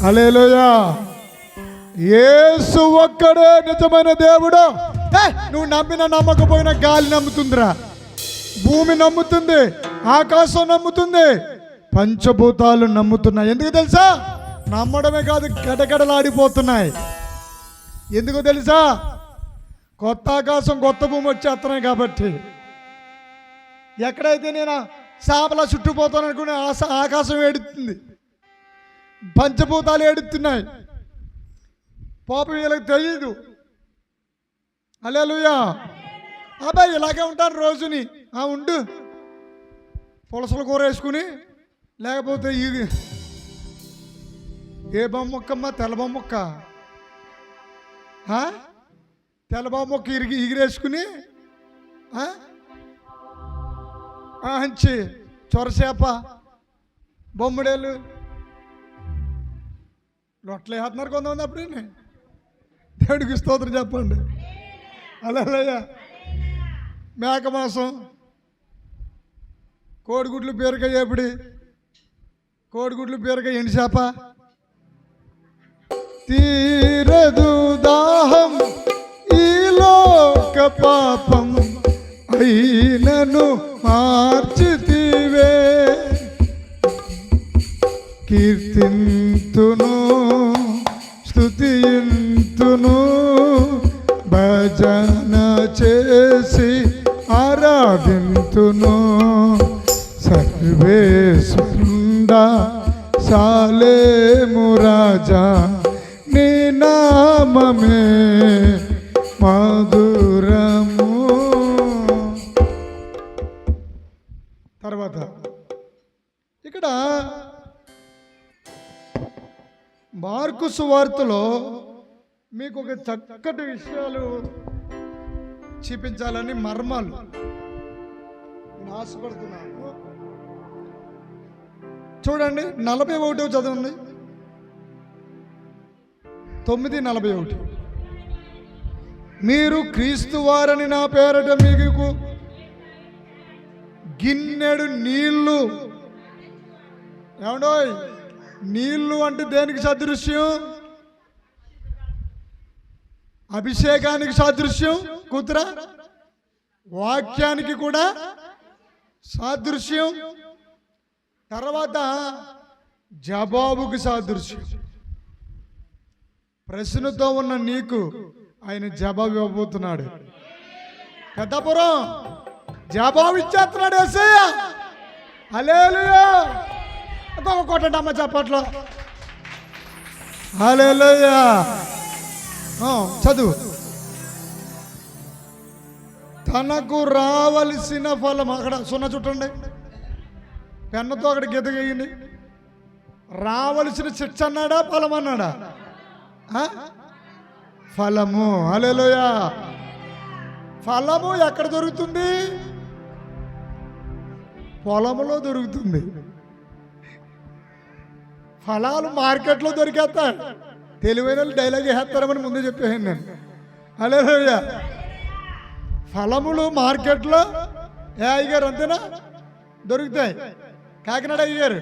హల్లెలూయా. యేసు ఒక్కడే నిజమైన దేవుడు. నువ్వు నమ్మిన నమ్మకపోయినా గాలి నమ్ముతుందిరా, భూమి నమ్ముతుంది, ఆకాశం నమ్ముతుంది, పంచభూతాలు నమ్ముతున్నాయి. ఎందుకు తెలుసా? నమ్మడమే కాదు, గడగడలాడిపోతున్నాయి. ఎందుకు తెలుసా? కొత్త ఆకాశం కొత్త భూమి వచ్చేస్తున్నాయి కాబట్టి. ఎక్కడైతే నేను చేపల చుట్టుపోతాను అనుకునే ఆకాశం ఏడుతుంది, పంచభూతాలు ఏడుతున్నాయి. పాపం వీళ్ళకి తెలియదు. హల్లెలూయా. అబ్బాయి ఇలాగే ఉంటాను రోజుని. ఉండు, పులసల కూర వేసుకుని, లేకపోతే ఏ బొమ్మ మొక్కమ్మా? తెల్ల బొమ్మ మొక్క, తెల్ల బొమ్మ మొక్క ఎగిరేసుకుని అంచి చొరచేప, బొమ్మడేలు, లొట్టలు వేస్తున్నారు కొంతమంది. అప్పుడే దేవుడికి స్తోత్రం చెప్పండి. హల్లెలూయా. మేక మాంసం, కోడిగుడ్లు, బీరకాయ ఏపిడి, కోడిగుడ్లు, బీరకాయ, ఎండి చేప. తీరదు దాహం ఈ లోక పాపం, అయినను మార్చితివే. కీర్తింతును, స్తుతింతును, భజన చేసి ఆరాధింతును. సర్వేశ్వరుండా సాలేము రాజా, నీ నామమే మధురము. తర్వాత ఇక్కడ మార్కు సువార్తలో మీకు ఒక చక్కటి విషయాలు చూపించాలని మర్మాలు నేను ఆశపడుతున్నాను. చూడండి, 41 చదవండి. 9:41. మీరు క్రీస్తు వారని నా పేరట మీకు గిన్నెడు నీళ్లు. ఏమండోయ్, నీళ్లు అంటే దేనికి సదృశ్యం? అభిషేకానికి సాదృశ్యం. కూతురా, వాక్యానికి కూడా సాదృశ్యం. తర్వాత జవాబుకి సాదృశ్యం. ప్రశ్నతో ఉన్న నీకు ఆయన జవాబు ఇవ్వబోతున్నాడు. పెద్దపురం జవాబు ఇచ్చేస్తున్నాడు యేసయ్య. హల్లెలూయా. ఒక కొట్టడమ్మ చప్పట్లో. హల్లెలూయా. చదువు. తనకు రావలసిన ఫలం, అక్కడ సున్నా చుట్టండి, పెన్నుతో అక్కడ గీత గీయండి. రావలసిన శిక్ష అన్నాడా, ఫలం అన్నాడా? ఫలము. హల్లెలూయా. ఫలము ఎక్కడ దొరుకుతుంది? పొలములో దొరుకుతుంది. ఫలాలు మార్కెట్లో దొరికేస్తాయి. తెలివైన డైలాగ్ వేస్తారమని ముందే చెప్పాను నేను. హల్లెలూయా. ఫలములు మార్కెట్లో అయ్యగారు అంతేనా దొరుకుతాయి. కాకినాడ అయ్యగారు,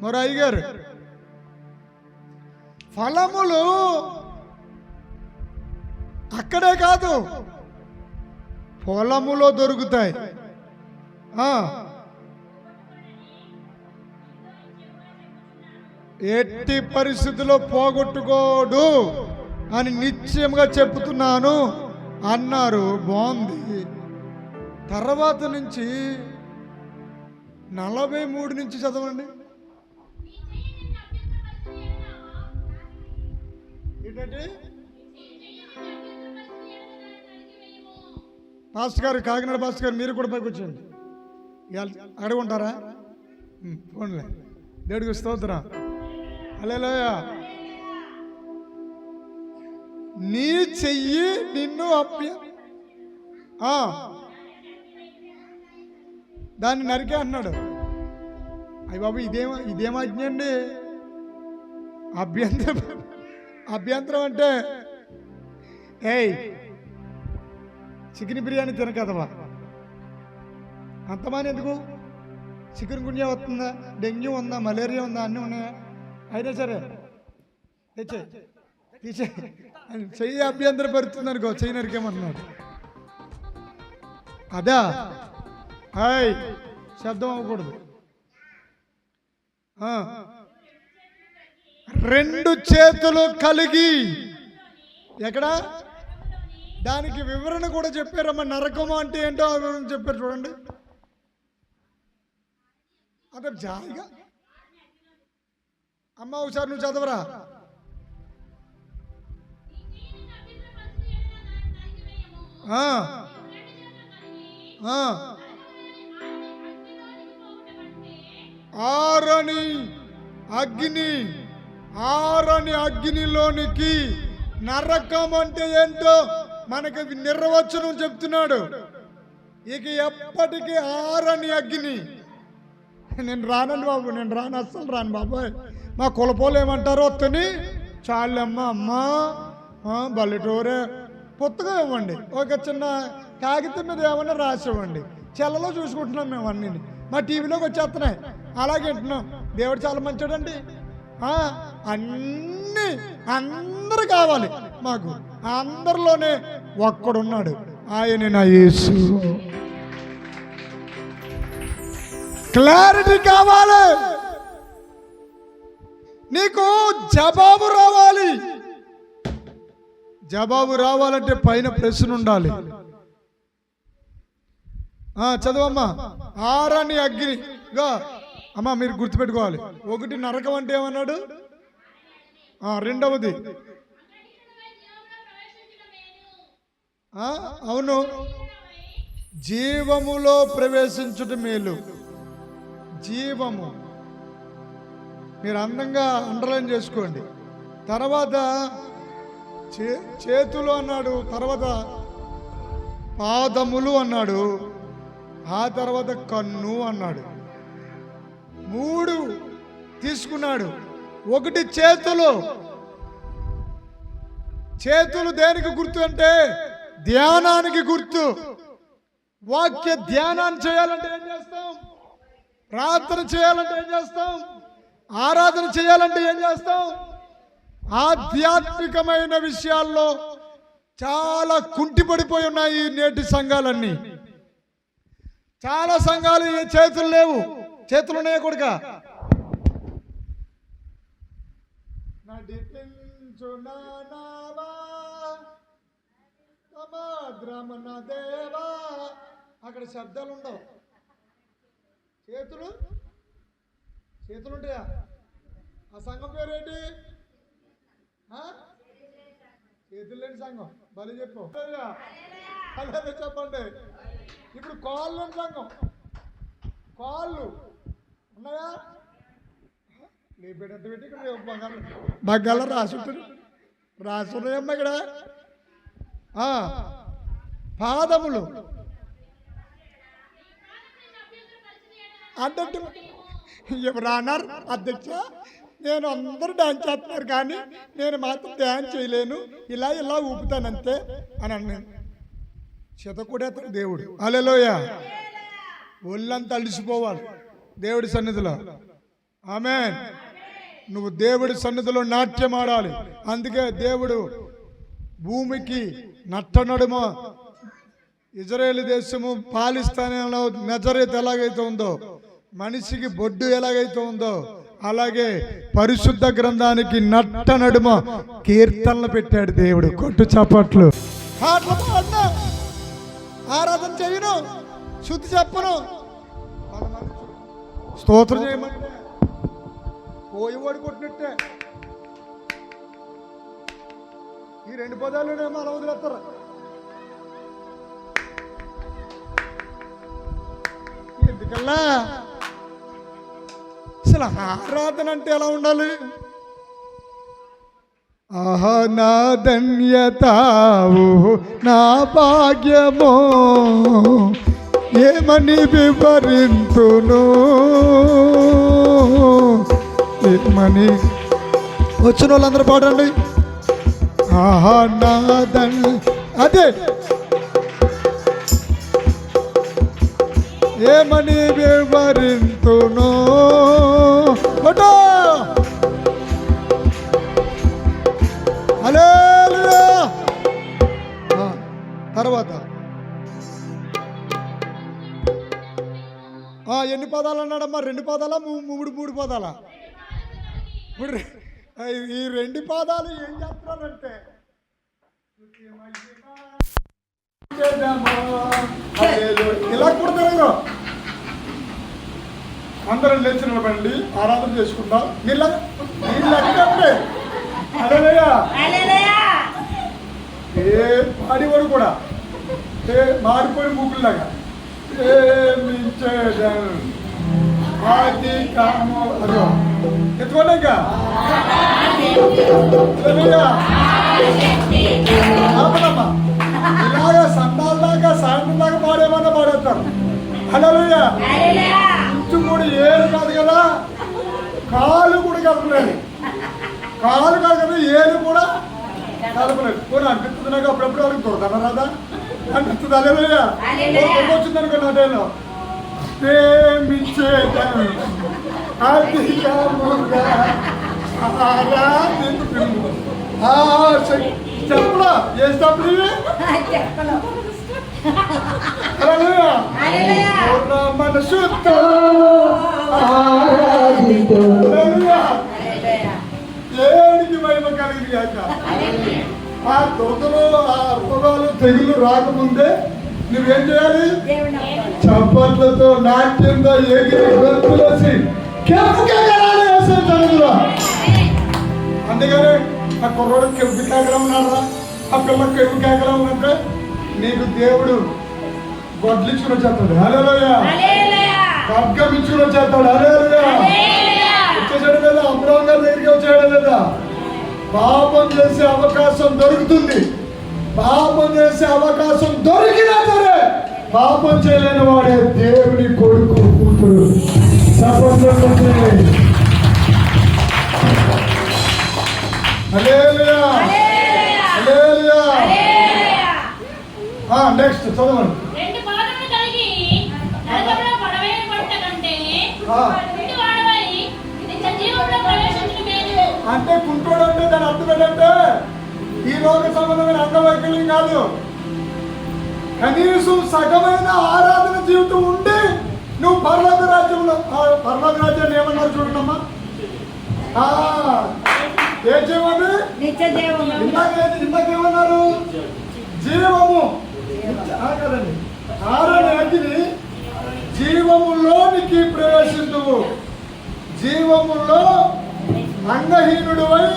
మరో అయ్యగారు. ఫలములు అక్కడే కాదు, పొలములో దొరుకుతాయి. ఎట్టి పరిస్థితుల్లో పోగొట్టుకోడు అని నిశ్చయంగా చెప్తున్నాను అన్నారు. బాగుంది. తర్వాత నుంచి 43 నుంచి చదవండి. ఏంటంటే పాస్టర్ గారు, కాకినాడ పాస్టర్ గారు, మీరు కూడా పైకి వచ్చేయండి. అడుగుంటారా? పోన్లే. దేవుడికి స్తోత్రం. హల్లెలూయా. నీ చెయ్యి నిన్ను దాన్ని నరికే అన్నాడు. అయ్య బాబు, ఇదేం ఆజ్ఞ అండి? అభ్యంతరం అంటే చికెన్ బిర్యానీ తినకదవా? అంతమాని ఎందుకు? చికెన్ గున్యా వస్తుందా, డెంగ్యూ ఉందా, మలేరియా ఉందా, అన్నీ ఉన్నాయా? అయినా సరే తెచ్చే తీసే చెయ్యి అభ్యంతరం పెడుతుంది అనుకో, చెయ్యి నరికేమన్నాడు. అదా హాయ్ శబ్దం అవ్వకూడదు. రెండు చేతులు కలిగి ఎక్కడ దానికి వివరణ కూడా చెప్పారమ్మా. నరకము అంటే ఏంటో ఆ వివరణ చెప్పారు చూడండి. అదే జాయిగా అమ్మ ఒకసారి నువ్వు చదవరా. ఆరని అగ్నిలోనికి నరకం అంటే ఏంటో మనకి నిర్వచనం చెప్తున్నాడు. ఇక ఎప్పటికీ ఆరని అగ్ని. నేను రానండి బాబు, నేను రాను, అస్సలు రాను బాబాయ్. మా కులపోలు ఏమంటారో వత్తని చాలమ్మ అమ్మా బల్లెటూరే పుస్తకం ఇవ్వండి, ఒక చిన్న కాగితం మీద ఏమన్నా రాసివ్వండి, చెల్లలో చూసుకుంటున్నాం మేము అన్నీ. మా టీవీలోకి వచ్చేస్తున్నాయి, అలాగే వింటున్నాం. దేవుడు చాలా మంచోడండి. అన్నీ అందరు కావాలి మాకు, అందరిలోనే ఒక్కడున్నాడు, ఆయన నా యేసు. క్లారిటీ కావాలి నీకు, జవాబు రావాలి. జవాబు రావాలంటే పైన ప్రశ్న ఉండాలి. చదవమ్మా. ఆరని అగ్నిగా అమ్మా మీరు గుర్తుపెట్టుకోవాలి. ఒకటి నరకం అంటే ఏమన్నాడు, రెండవది అవును జీవములో ప్రవేశించుట మేలు. జీవము మీరు అందంగా అండర్లైన్ చేసుకోండి. తర్వాత చేతులు అన్నాడు, తర్వాత పాదములు అన్నాడు, ఆ తర్వాత కన్ను అన్నాడు. 3 తీసుకున్నాడు. ఒకటి చేతులు. చేతులు దేనికి గుర్తు అంటే ధ్యానానికి గుర్తు. వాక్య ధ్యానాన్ని చేయాలంటే ఏం చేస్తాం? ప్రార్థన చేయాలంటే ఏం చేస్తాం? ఆరాధన చేయాలంటే ఏం చేస్తాం? ఆధ్యాత్మికమైన విషయాల్లో చాలా కుంటిపడిపోయి ఉన్నాయి నేటి సంఘాలన్నీ. చాలా సంఘాలు చేతులు లేవు. చేతులు ఉన్నాయా కొడుక? అక్కడ శబ్దాలు ఉండవు. చేతులు ఉంటాయా? ఆ సంఘం పేరేంటి? చేతులు లేని సంఘం. బలి చెప్పు, అలాగే చెప్పండి. ఇప్పుడు కాళ్ళు లేని సంఘం. కాళ్ళు ఉన్నాయా? లేపేటట్టు పెట్టి ఇక్కడ బగ్గల రాసున్నాయమ్మా ఇక్కడ. పాదములు అంటే ఎవరు అన్నారు? అధ్యక్ష నేను అందరూ డాన్స్ చేస్తున్నారు కానీ నేను మాత్రం డ్యాన్స్ చేయలేను, ఇలా ఊపుతానంతే అని అన్నాను. చెతకూడేస్తాడు దేవుడు. హల్లెలూయా. ఒళ్ళంతా అలిసిపోవాలి దేవుడి సన్నిధిలో. ఆమేన్. నువ్వు దేవుడి సన్నిధిలో నాట్యం ఆడాలి. అందుకే దేవుడు భూమికి నట్ట నడుమ ఇజ్రాయేల్ దేశము పాలిస్తానంలో నజరేత్ ఎలాగైతే ఉందో, మనిషికి బొడ్డు ఎలాగైతే ఉందో, అలాగే పరిశుద్ధ గ్రంథానికి నట్ట నడుమ కీర్తనలు పెట్టాడు దేవుడు. కొట్టు చప్పట్లు. ఆరాధన చేయను, శుద్ధి చెప్పను, స్తోత్రం చేయమంటే పోయి వాడు కొట్టినట్టే. ఈ 2 పదాలు మన వదిలేస్తారు. ఎందుకల్లా అసలు ఆరాధన అంటే ఎలా ఉండాలి? ఆహా నా ధన్యతావు నా భాగ్యమో ఏమని వివరింతును, ఏమని. వచ్చిన వాళ్ళందరూ పాడండి. ఆహా నా అదే ఏమని వివరింతును. తర్వాత ఎన్ని పదాలు అన్నాడమ్మా? 2 పదాలా? 3 పదాలా? ఇప్పుడు ఈ 2 పదాలు ఏం చెప్తున్నారంటే ఇలా కుడతారు. అందరం లేచి నిలబడండి, ఆరాధన చేసుకుందాం. నీళ్ళ ఏ పాడివాడు కూడా మారిపోయిన మూకుల్లాగా ఎత్తుకోలేక ఇలాగా సందాల దాకా సాయంత్రం దాకా పాడేమన్నా పాడేస్తారు. హల్లెలూయా. ఇంచు కూడా ఏడు కాదు కదా, కాలు కూడా కలపలేదు. కాలు కాదు కదా, ఏడు కూడా కలపలేదు. పోనీ అనిపిస్తుంది నాకు అప్పుడప్పుడు వాళ్ళకి దొరకదా రాదా అనిపిస్తుంది. హల్లెలూయా. వచ్చింది అనుకో నా టైంలో ప్రేమించేదను అధికముగా చెప్పలా చేసినప్పుడు మనసుతో ఏడికి మహిమ కలిగింది కాక. ఆ దొరకలు ఆ అర్థాలు తెగులు రాకముందే నువ్వేం చేయాలి? చప్పట్లతో నాట్యంతో ఎగిరి గొంతులేసి అందుకని ఆ కుర్రోడు కెంపు కేకలం ఉన్నారా, ఆ పిల్ల కెంపు కేకలం ఉన్నట్టే నీకు దేవుడు గొడ్లిచ్చుకుని వచ్చేస్తాడు. హల్లెలూయా. ఖడ్గం ఇచ్చుకుని వచ్చేస్తాడు. హల్లెలూయా. వచ్చేసాడు లేదా? అబ్రహాం గారి దగ్గరికి వచ్చాడు లేదా? పాపం చేసే అవకాశం దొరుకుతుంది. పాపం చేసే అవకాశం దొరికినా సరే పాపం చేయలేని వాడే దేవుని కొడుకు కూతురు. నెక్స్ట్ చదవండి. అంటే కుంటోడు అంటే దాని అర్థం ఏంటంటే ఈ లోక సంబంధమైన అంగవైకల్యం కాదు, కనీసం సగమైన ఆరాధన జీవితం ఉండి నువ్వు పరలోక రాజ్యంలో, పరలోక రాజ్యాన్ని ఏమన్నారు చూడమ్మా? ఏ జీవము? ఇందాకేమన్నారు? జీవము కదండి. ఆరని అగ్ని జీవములోనికి ప్రవేశించువు. జీవములో అంగహీనుడివై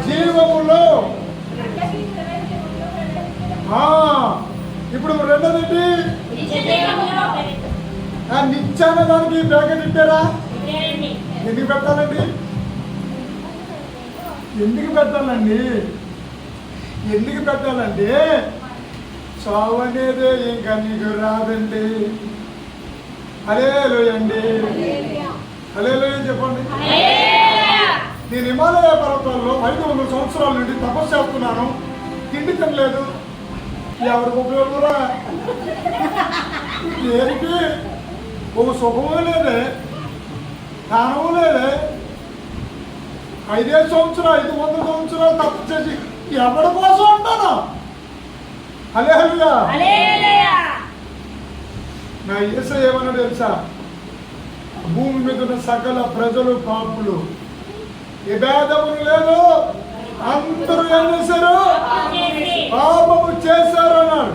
జీవములో. ఇప్పుడు రెండోది నిత్యాన దానికి బ్రాకెట్ ఇట్టారా? ఎందుకు పెట్టాలండి? ఎందుకు పెట్టాలండి? ఎందుకు పెట్టాలండి? చావు అనేదే ఇంకా నీకు రాదండి. హల్లెలూయండి. హల్లెలూయా చెప్పండి. నేను హిమాలయ పర్వతాల్లో 500 సంవత్సరాల నుండి తపస్సు చేస్తున్నాను, తిండి తినలేదు. ఎవరికి ఉపయోగరా? దేనికి? ఒక సుఖము లేదే, జ్ఞానము లేదే. 500 సంవత్సరాలు తప్పు చేసి ఎవరి కోసం అంటాను? హల్లెలూయా. నా యేసయ్య ఏమన్నా తెలుసా? భూమి మీద ఉన్న సకల ప్రజలు పాపులు, ఏ భేదములు లేదు, అందరూ ఏం చేశారు? పాపము చేశారు అన్నాడు.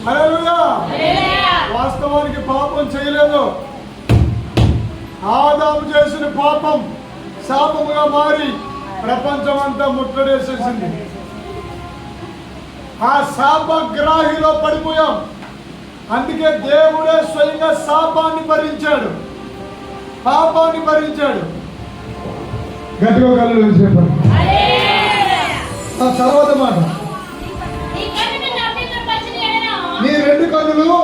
హల్లెలూయా. వాస్తవానికి పాపం చేయలేదు. ఆదాము చేసిన పాపం శాపముగా మారి ప్రపంచం అంతా ముట్టడేసేసింది. ఆ శాపగ్రాహిలో పడిపోయాం. అందుకే దేవుడే స్వయంగా శాపాన్ని భరించాడు, పాపాన్ని భరించాడు. గట్టిగా కళ్ళు చెప్పండి. తర్వాత మాట, నీ 2 కన్నులు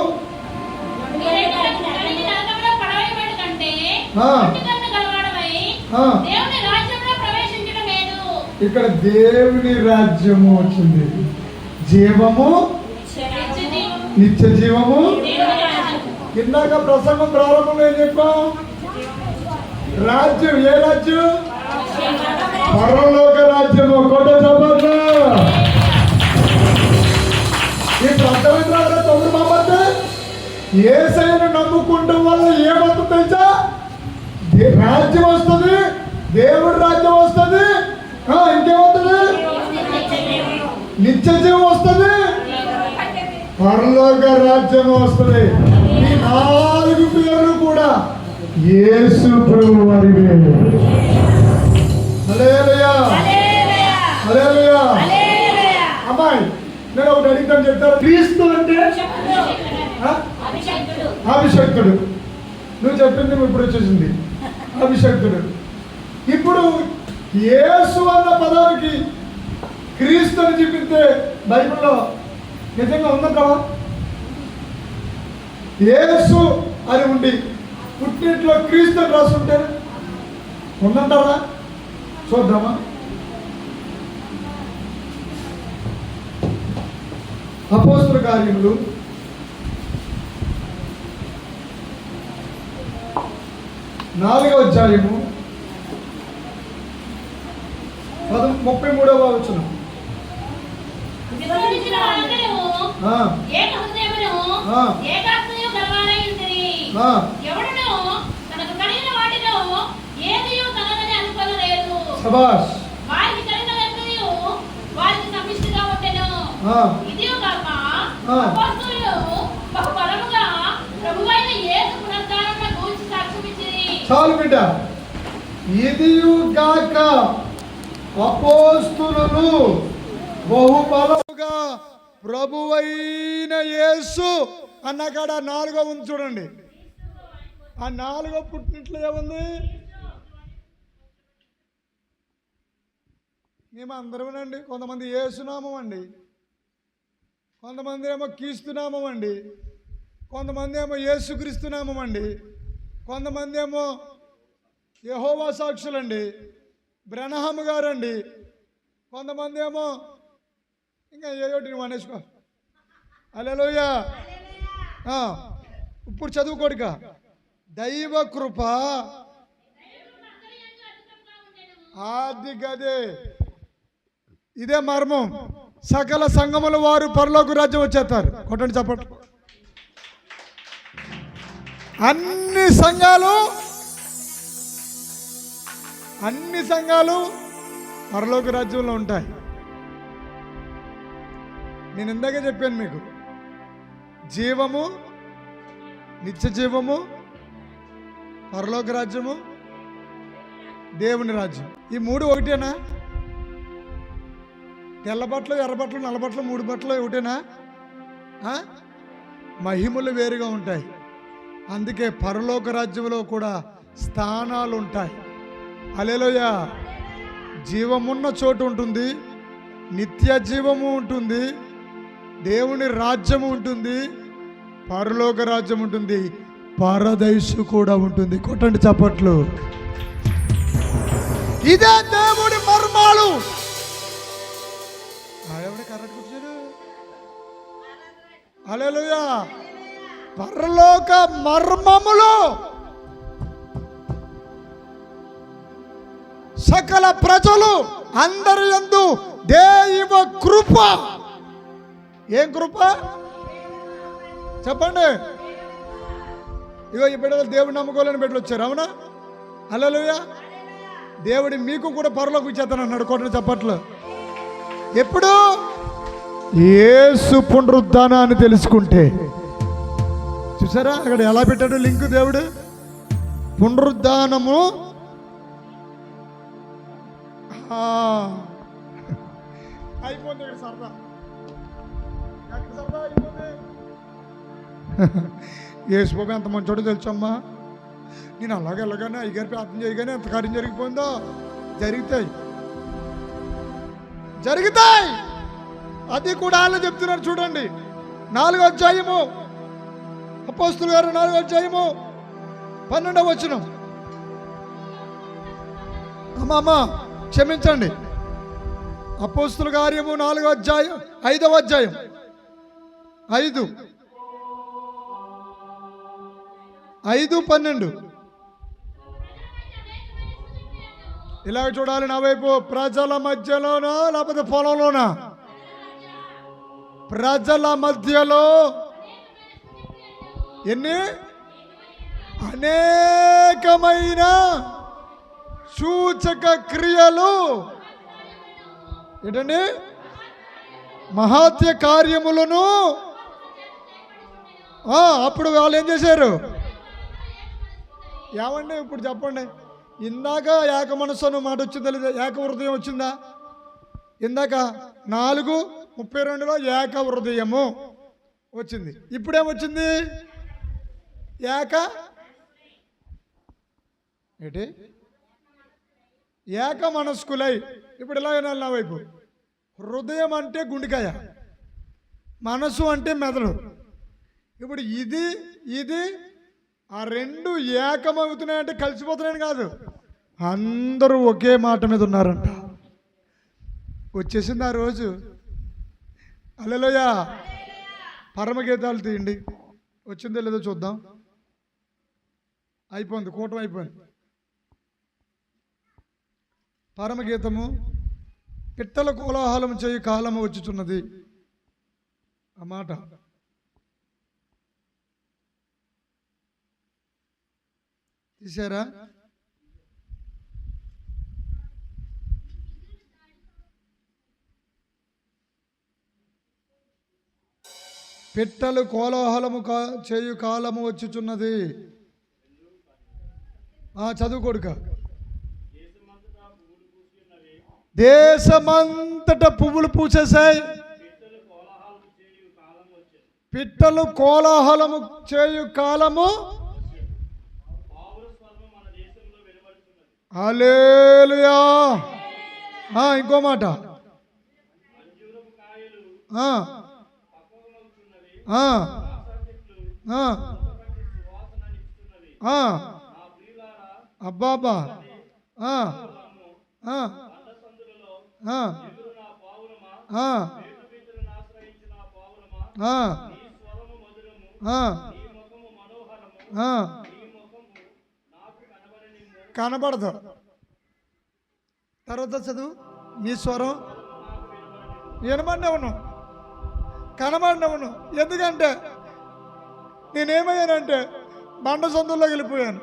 ఇక్కడ దేవుని రాజ్యము వచ్చింది. జీవము, నిత్య జీవము. ఇందాక ప్రసంగం ప్రారంభంలో ఏం చెప్పాం? రాజ్యం. ఏ రాజ్యం? పరలోక రాజ్యము. కొట్ట చప్పట్లు. యేసయ్యను నమ్ముకుంటూ వల్ల ఏమవుతుంది తెలుసా? రాజ్యం వస్తుంది, దేవుడి రాజ్యం వస్తుంది, ఇంకేమవుతుంది? నిత్య జీవం వస్తుంది, పరలోక రాజ్యం వస్తుంది. ఈ 4 పేర్లు కూడా యేసు ప్రభు వారివే. హల్లెలూయా, హల్లెలూయా. అమ్మాయి, నేను ఒకటి అడిగితాను, చెప్తాను. క్రీస్తు అంటే అభిషక్తుడు. నువ్వు చెప్పింది ఇప్పుడు వచ్చేసింది, అభిషక్తుడు. ఇప్పుడు యేసు అన్న పదానికి క్రీస్తు అని చెప్పితే బైబిల్లో నిజంగా ఉందంటావా? యేసు అని ఉండి పుట్టింట్లో క్రీస్తు అని రాస్తుంటే ఉందంటారా? చూద్దామా? అపోస్తల కార్యములు 4వ అధ్యాయము 33వ వచనం. శభాష్. చాలు బిడ్డ. ఇదియుగాక అపోస్తులు బహుబలముగా ప్రభువైన యేసు అన్నకాడ 4వ ఉంది చూడండి. ఆ 4వ పుట్టినట్లు ఏముంది? మేము అందరమేనండి. కొంతమంది యేసునామం అండి, కొంతమంది ఏమో క్రీస్తునామం అండి, కొంతమంది ఏమో యేసుక్రీస్తునామం అండి, కొంతమంది ఏమో యెహోవా సాక్షులండి, బ్రహ్మ గారండి, కొంతమంది ఏమో ఇంకా ఏదోటి నువ్వు అనేసుకో. హల్లెలూయా. ఇప్పుడు చదువుకోడిక. దైవ కృప ఆది గదే. ఇదే మర్మం. సకల సంఘముల వారు పరలోక రాజ్యం వచ్చేస్తారు. కొట్టండి చెప్పండి. అన్ని సంఘాలు పరలోక రాజ్యంలో ఉంటాయి. నేను ఇందాకే చెప్పాను మీకు, జీవము, నిత్య జీవము, పరలోక రాజ్యము, దేవుని రాజ్యం. ఈ 3 ఒకటేనా? తెల్ల బట్టలు, ఎర్ర బట్టలు, నల్ల బట్టలు, 3 బట్టలు ఒకటేనా? మహిమలు వేరుగా ఉంటాయి. అందుకే పరలోక రాజ్యంలో కూడా స్థానాలు ఉంటాయి. హల్లెలూయా. జీవమున్న చోటు ఉంటుంది, నిత్య జీవము ఉంటుంది, దేవుని రాజ్యము ఉంటుంది, పరలోక రాజ్యం ఉంటుంది, పరదైసు కూడా ఉంటుంది. కొట్టండి చప్పట్లు. ఇదే దేవుడి మర్మాలు. కరెక్ట్ కూర్చోడు. హల్లెలూయా. పరలోక మర్మములు సకల ప్రజలు అందరి యందు దైవ కృప. ఏం కృప చెప్పండి? ఇగో ఈ బిడ్డలు దేవుడు నమ్ముకోలేని బిడ్డలు వచ్చారు, అవునా? హల్లెలూయా. దేవుడి మీకు కూడా పరలోకి ఇచ్చేస్తాను అన్నాడు. కొట్టండి చప్పట్లు. ఎప్పుడు? యేసు పునరుద్ధానాన్ని తెలుసుకుంటే. చూసారా అక్కడ ఎలా పెట్టాడు లింక్ దేవుడు? పునరుద్ధానము. అయిపోయింది ఇక్కడ సరదా. సరదా అయిపోయింది. యేసుబాబు ఎంత మంచోడో తెలుసమ్మా. నేను అలాగెళ్ళగానే అయ్యగారి ప్రార్థన చేయగానే ఎంత కార్యం జరిగిపోయిందో. జరుగుతాయి. అది కూడా వాళ్ళు చెప్తున్నారు చూడండి. 4వ అధ్యాయము అపోస్తుల గారు 4వ అధ్యాయము 12వ వచనం. అమ్మా క్షమించండి. అపోస్తుల కార్యము 4వ అధ్యాయం 5వ అధ్యాయం 5:12. ఇలాగ చూడాలి నా వైపు. ప్రజల మధ్యలోనా లేకపోతే పొలంలోనా? ప్రజల మధ్యలో ఎన్ని? అనేకమైన సూచక క్రియలు ఏంటండి? మహాత్య కార్యములను. అప్పుడు వాళ్ళు ఏం చేశారు? ఏమండి ఇప్పుడు చెప్పండి, ఇందాక ఏక మనస్సు అన్న మాట వచ్చిందా లేదా? ఏక హృదయం వచ్చిందా? ఇందాక 4:32లో ఏక హృదయము వచ్చింది. ఇప్పుడేమొచ్చింది? ఏక ఏంటి? ఏక మనస్కులై. ఇప్పుడు ఇలా వినాలి నా వైపు. హృదయం అంటే గుండెకాయ, మనసు అంటే మెదడు. ఇప్పుడు ఇది ఇది ఆ రెండు ఏకమవుతున్నాయంటే కలిసిపోతున్నాయని కాదు, అందరూ ఒకే మాట మీద ఉన్నారంట. వచ్చేసింది ఆ రోజు. హల్లెలూయా. పరమగీతాలు తీయండి, వచ్చిందో లేదో చూద్దాం. అయిపోయింది, కూటం అయిపోయింది. పరమగీతము. పిట్టల కోలాహలం చేయు కాలము వచ్చుచున్నది. ఆ మాట తీసారా? పిట్టలు కోలాహలము చేయు కాలము వచ్చుచున్నది. చదువుకోడుక. దేశమంతటా పువ్వులు పూసేసాయి. పిట్టలు కోలాహలము చేయు కాలము. హల్లెలూయా. ఇంకో మాట. అబ్బాబా. కనబడదు. తర్వాత చదువు. మీ స్వరం వినబడినవును, కనబడినవును. ఎందుకంటే నేనేమయ్యానంటే బండ సందులోకి వెళ్ళిపోయాను.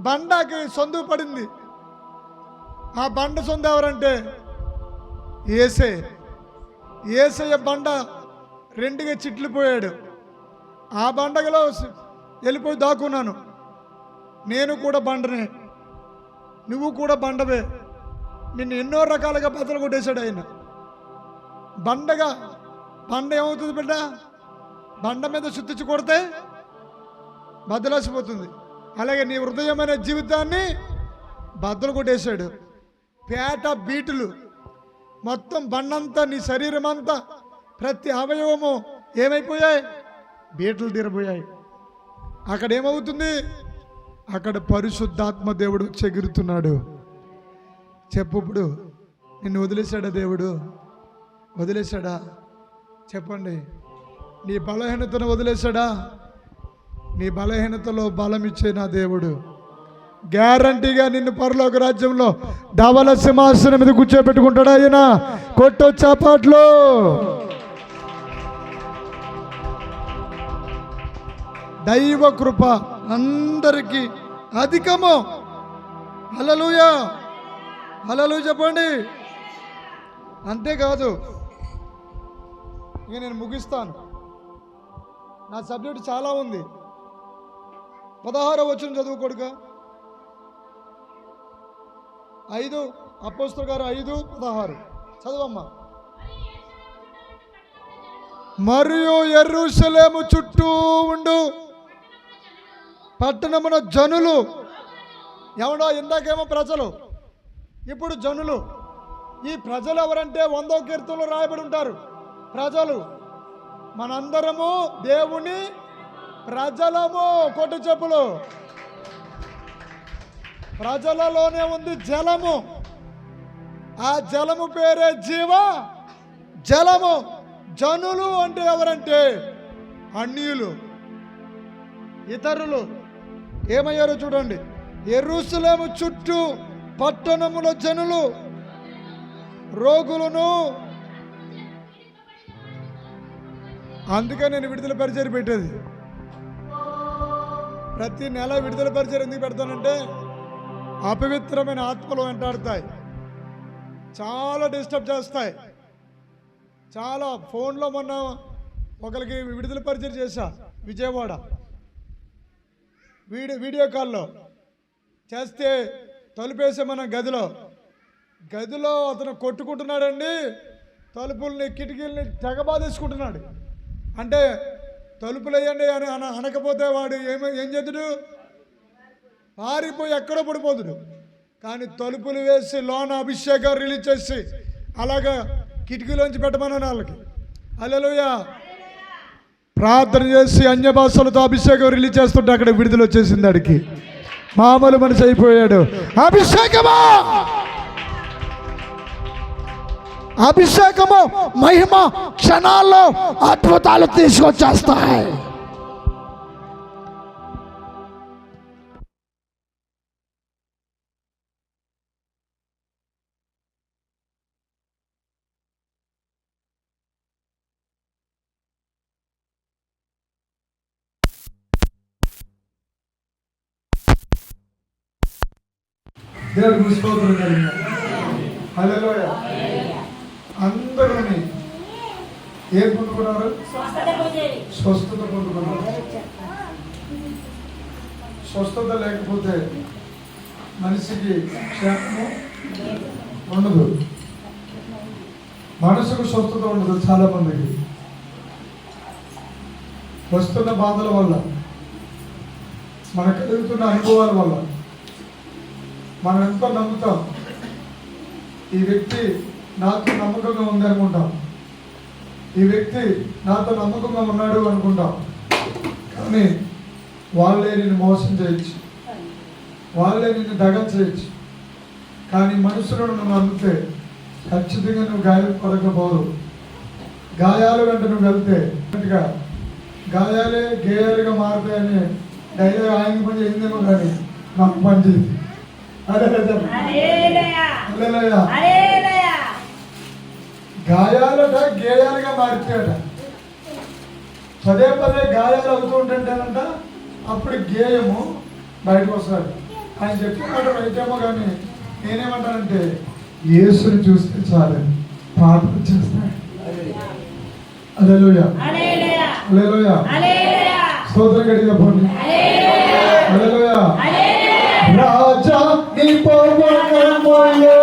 బండకి సందు పడింది. ఆ బండ సొంత ఎవరంటే ఏసయ్య బండ రెండుగా చిట్లిపోయాడు. ఆ బండగలో వెళ్ళిపోయి దాక్కున్నాను. నేను కూడా బండనే, నువ్వు కూడా బండవే. నిన్ను ఎన్నో రకాలుగా బద్దలు కొట్టేశాడు ఆయన. బండ ఏమవుతుంది బిడ్డ? బండ మీద శుద్ధించి కొడితే బద్దలేసిపోతుంది. అలాగే నీ హృదయమైన జీవితాన్ని బద్దలు కొట్టేశాడు. పేట బీటులు మొత్తం బండంతా, నీ శరీరం అంతా, ప్రతి అవయవము ఏమైపోయాయి? బీటలు తీరబోయాయి. అక్కడ ఏమవుతుంది? అక్కడ పరిశుద్ధాత్మ దేవుడు చెగురుతున్నాడు. చెప్పు, ఇప్పుడు నిన్ను వదిలేశాడా దేవుడు? వదిలేశాడా? చెప్పండి. నీ బలహీనతను వదిలేశాడా? నీ బలహీనతలో బలం ఇచ్చే నా దేవుడు గ్యారంటీగా నిన్ను పరలోక రాజ్యంలో ధవల సింహాసనం మీద కూర్చోబెట్టుకుంటాడు ఆయన. కొట్టు చప్పట్లు. దైవ కృప అందరికీ అధికము. హల్లెలూయా. హల్లెలూయా చెప్పండి. అంతేకాదు, ఇక నేను ముగిస్తాను. నా సబ్జెక్ట్ చాలా ఉంది. 16వ వచనం చదువుకోడుగా. 5 అపోస్తలుల గారు 5:16 చదవమ్మా. మరియు యెరూషలేము చుట్టూ ఉండు పట్టణమున జనులు. ఎవడో ఇందాకేమో ప్రజలు, ఇప్పుడు జనులు. ఈ ప్రజలు ఎవరంటే 100వ కీర్తనలో రాయబడి ఉంటారు. ప్రజలు మనందరము దేవుని ప్రజలము. కొట్టు చెప్పులు. ప్రజలలోనే ఉంది జలము. ఆ జలము పేరే జీవ జలము. జనులు అంటే ఎవరంటే అన్యులు, ఇతరులు. ఏమయ్యారో చూడండి. యెరూషలేము చుట్టూ పట్టణముల జనులు రోగులను అందుకే నేను విడుదల పరిచయం పెట్టేది. ప్రతి నెల విడుదల పరిచయం ఎందుకు పెడతానంటే అపవిత్రమైన ఆత్మలు వెంటాడుతాయి, చాలా డిస్టర్బ్ చేస్తాయి. చాలా ఫోన్లో మొన్న ఒకరికి విడుదల పరిచయం చేశా, విజయవాడ వీడియో కాల్లో చేస్తే తలుపేసే మన గదిలో అతను కొట్టుకుంటున్నాడండి. తలుపుల్ని కిటికీల్ని తెగబాదేసుకుంటున్నాడు. అంటే తలుపులు వేయండి అని అనకపోతే వాడు ఏం చేతుడు, పారిపోయి ఎక్కడో పడిపోతుడు. కానీ తలుపులు వేసి లోన అభిషేకం రిలీజ్ చేసి అలాగా కిటికీలోంచి పెట్టమన్నాను వాళ్ళకి. హల్లెలూయా. ప్రార్థన చేసి అన్య భాషలతో అభిషేకం రిలీజ్ చేస్తుంటే అక్కడ విడుదల వచ్చేసింది. అడికి మామూలు మనిషి అయిపోయాడు. అభిషేకము మహిమ క్షణాల్లో అద్భుతాలు తీసుకొచ్చేస్తాయి. దేవుడికి స్తోత్రం కలిగిన. హల్లెలూయా. అందరూ ఏం పొందుకున్నారు? స్వస్థత పొందుకున్నారు. స్వస్థత లేకపోతే మనిషికి క్షేమము ఉండదు, మనసుకు స్వస్థత ఉండదు. చాలా మందికి వస్తున్న బాధల వల్ల, మనకు కలుగుతున్న అనుభవాల వల్ల మనం ఎంతో నమ్ముతాం. ఈ వ్యక్తి నాతో నమ్మకంగా ఉంది అనుకుంటాం, ఈ వ్యక్తి నాతో నమ్మకంగా ఉన్నాడు అనుకుంటాం. కానీ వాళ్ళే నిన్ను మోసం చేయొచ్చు, వాళ్ళే నిన్ను దగం చేయొచ్చు. కానీ మనుషులను నువ్వు నమ్మితే ఖచ్చితంగా నువ్వు గాయపడకపోదు. గాయాలు వెంట నువ్వు వెళ్తే గాయాలే గేయాలుగా మారుతాయని డైలీ ఆయన పని చేసిందేమో కానీ నాకు పని చేసింది. గాయాలట గేయాలుగా మారిపోయాట. పదే గాయాలు అవుతూ ఉంటుంటేనంట అప్పుడు గేయము బయటకు వస్తాడు. ఆయన చెప్పినట్టు రైతేమో కానీ నేనేమంటానంటే యేసుని చూస్తే చాలు ప్రార్థన చేస్తాడు. హల్లెలూయా. హల్లెలూయా. స్తోత్రం గట్టిగా పోండి. హల్లెలూయా. రాజా నీ పవనములో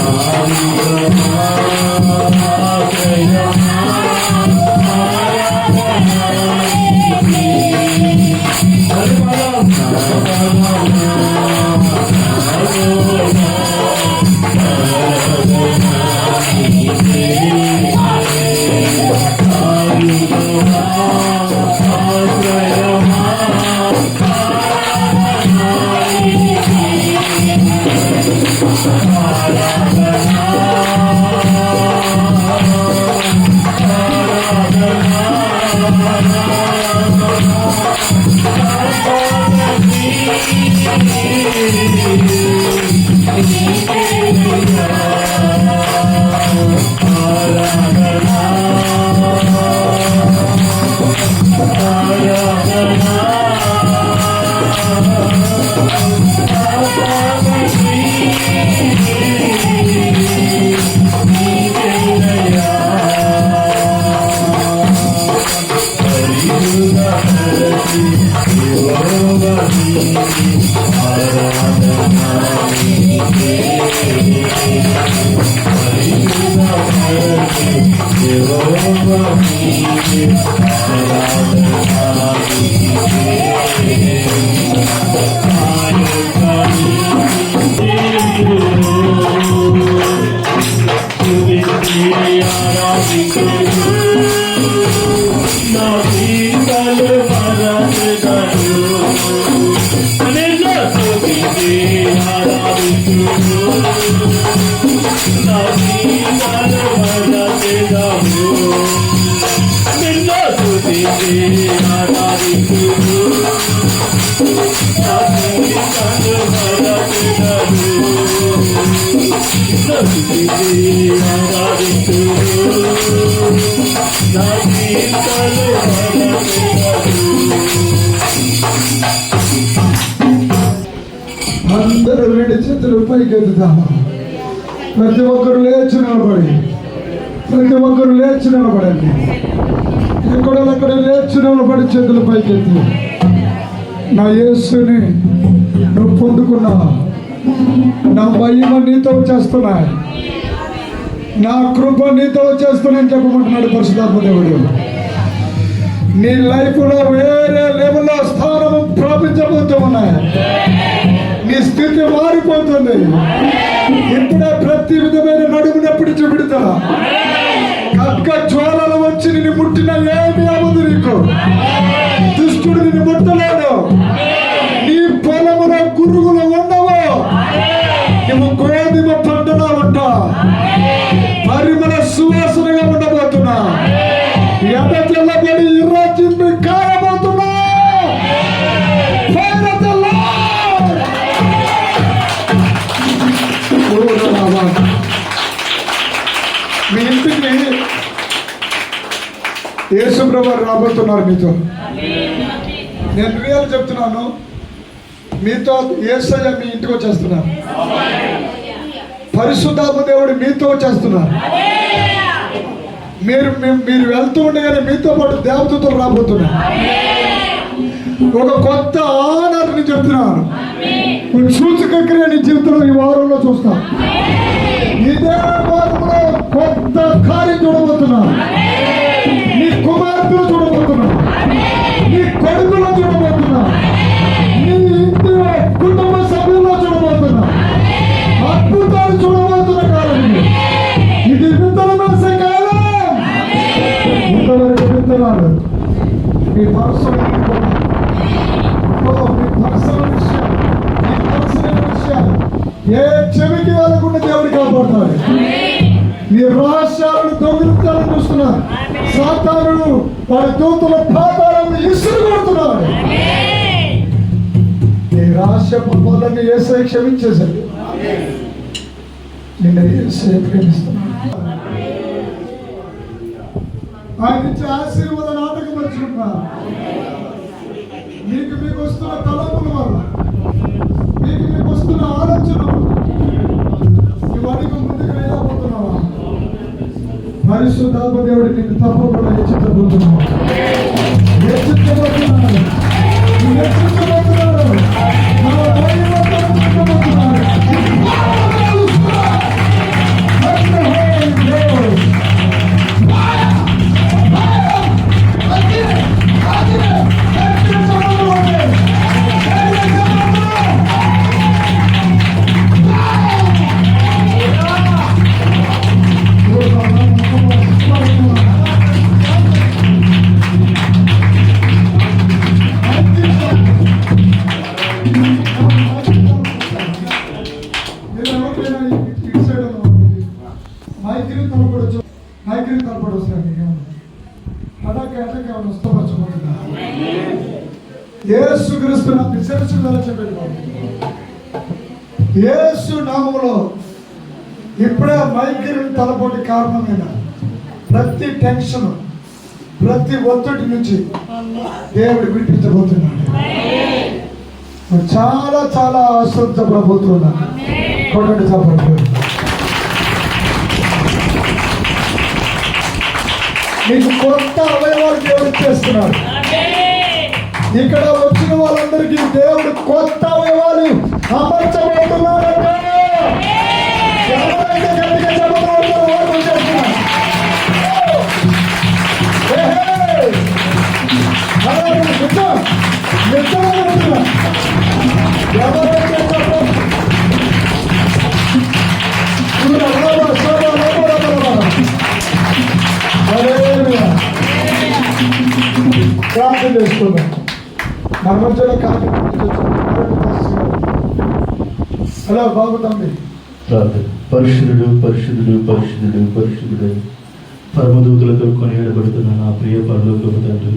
Ah నా జీవితాలు వదలెదము నిన్ను స్తుతించి ఆరాధింతుము నా జీవితాలు వదలెదము నిన్ను స్తుతించి ఆరాధింతుము నా జీవితాలు వదలెదము. అందరూ రెండు చేతులు పైకి ఎత్తుతాము. ప్రతి ఒక్కరు లేచి నిలబడి, ప్రతి ఒక్కరు లేచి నిలబడండి. ఎక్కడెక్కడ లేచి నిలబడి చేతులు పైకి ఎత్తి, నా యేసుని నువ్వు పొందుకున్నావు, నా మహిమ నీతో చేస్తున్నాయి, నా కృప నీతో చేస్తున్నాయని చెప్పమంటున్నాడు పరిశుద్ధాత్మ దేవుడు. నీ లైఫ్లో వేరే లెవెల్లో స్థానము ప్రాపించబోతూ ఉన్నాయి. నీ స్థితి మారిపోతుంది. ఇప్పుడే ప్రతి విధమైన నడుము నొప్పి విడుదల. ఖడ్గ జ్వాలలు వచ్చి నిన్ను ముట్టిన ఏమి అవ్వదు. నీకు దుష్టుడు నిన్ను ముట్టలేడు. నీ పొలములో గురుగులు ఉండవు. నువ్వు గోధుమ పంటలో ఉంటా, పరిమళ సువాసనగా ఉండబోతున్నా. ఎడచెల్లబడి ఇర్రచింపి కాయబోతున్నా. మీ ఇంటికి యేసు ప్రభువు రాబోతున్నారు మీతో. నేను రియల్ చెప్తున్నాను, మీతో యేసయ్య మీ ఇంటికి వచ్చేస్తున్నారు. పరిశుద్ధాత్మ దేవుడు మీతో వచ్చేస్తున్నారు. మీరు వెళ్తూ ఉండగానే మీతో పాటు దేవదూతలు రాబోతున్నారు. ఒక కొత్త ఆనర్ని చెప్తున్నాను. సూచక క్రియ నీ జీవితంలో ఈ వారంలో చూస్తాను. ఇదే వారంలో కొత్త కార్యం చూడబోతున్నాను. నీ కుమార్తెలు చూడబోతున్నాను, నీ కొడుకులో చూడబోతున్నా, నీ ఇంటి కుటుంబ సభ్యుల్లో చూడబోతున్నా. అద్భుతాలు చూడబోతున్న కాలం ఇది. విత్తనం వేసే కాలం. ఇంతవరకు విత్తనాలు మీ పర్సనల్ విషయాలు ఏ చెవికి వెళ్ళకుండా దేవుడు కాపాడుతాడు. మీ రహస్యాలను దొంగిలించాలని చూస్తున్నారు. సాతానుడు వారి దూతల పాతాలను ఇసురు కొడుతున్నాడు. నీ రహస్య పాపాలన్నీ యేసయ్య క్షమించేశాడు. నిన్న యేసయ్య ప్రేమిస్తున్నాడు. ఆయన ఇచ్చే ఆశీర్వాద నాటకం మర్చుకుంటున్నారు. మీకు వస్తున్న తలంపుల వల్ల, మీకు వస్తున్న ఆలోచన ఇవన్నీ ముందుకు వెళ్ళబోతున్నావా? పరిశుద్ధాత్మ దేవుడు నీకు తప్పకుండా హెచ్చించబోతున్నావు. యేసు నామములో ఇప్పుడే మైగ్రేన్ తలపోటు కారణమైన ప్రతి టెన్షన్, ప్రతి ఒత్తిడి నుంచి దేవుడు విడిపించబోతున్నాడు. చాలా చాలా అశ్రద్ధ ప్రభుత్వం కొట్టండి చెప్పండి. మీకు కొత్త అవయవాలు దేవుడు చేస్తున్నాడు. ఇక్కడ వచ్చిన వాళ్ళందరికీ దేవుడు కొత్త అవయవాలు అమర్చబోతున్నాడు. ఎవరైతే గట్టిగా చెప్పబోతున్నారో వాళ్ళు చేస్తున్నారు. ప్రార్థన చేసుకుందాం. మన మధ్యలో హలో బాబు తమ్మి. ప్రార్థన. పరిశుద్ధుడు పరిశుద్ధుడు పరిశుద్ధుడు పరిశుద్ధుడు పరమదూతులతో కొనియాడబడుతున్న నా ప్రియ పరలోకపు తండ్రి,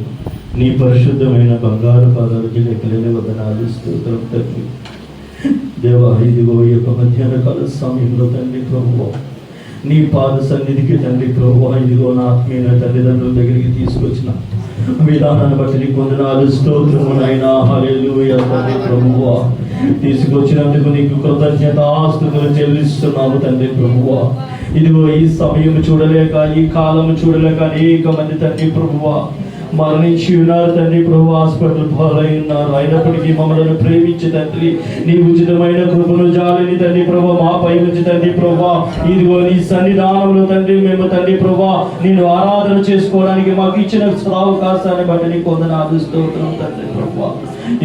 నీ పరిశుద్ధమైన బంగారు పాదాలకి లెక్కలేని వందనాలు స్తోత్రం తండ్రి. దేవా, ఇదిగో ఈ యొక్క మధ్యాహ్న కాల సమయంలో తండ్రి ప్రభువా, నీ పాద సన్నిధికి తండ్రి ప్రభువా, ఇదిగో నా ఆత్మీయ తల్లిదండ్రుల దగ్గరికి తీసుకొచ్చిన విధానాన్ని బట్టి నీకు వందనాలు స్తోత్రము నాయనా. హల్లెలూయా తండ్రి ప్రభువా, తీసుకొచ్చినందుకు నీకు కృతజ్ఞతాస్తుతులు చెల్లిస్తున్నాము తండ్రి ప్రభువా. ఇదిగో ఈ సమయం చూడలేక, ఈ కాలం చూడలేక అనేక మంది తండ్రి ప్రభువా మరణించి ఉన్నారు తండ్రి ప్రభు, హాస్పిటల్ పాలై ఉన్నారు. అయినప్పటికీ మమ్మల్ని ప్రేమించి తండ్రి నీ ఉచితమైన కృపను జాలిని తండ్రి ప్రభు మాపై ఉంచి తండ్రి ప్రభు, ఇదిగో నీ సన్నిధానంలో తండ్రి మేము తండ్రి ప్రభు నేను ఆరాధన చేసుకోవడానికి మాకు ఇచ్చిన అవకాశాన్ని బట్టి నీకు వందనాలు స్తోత్రం తండ్రి ప్రభు.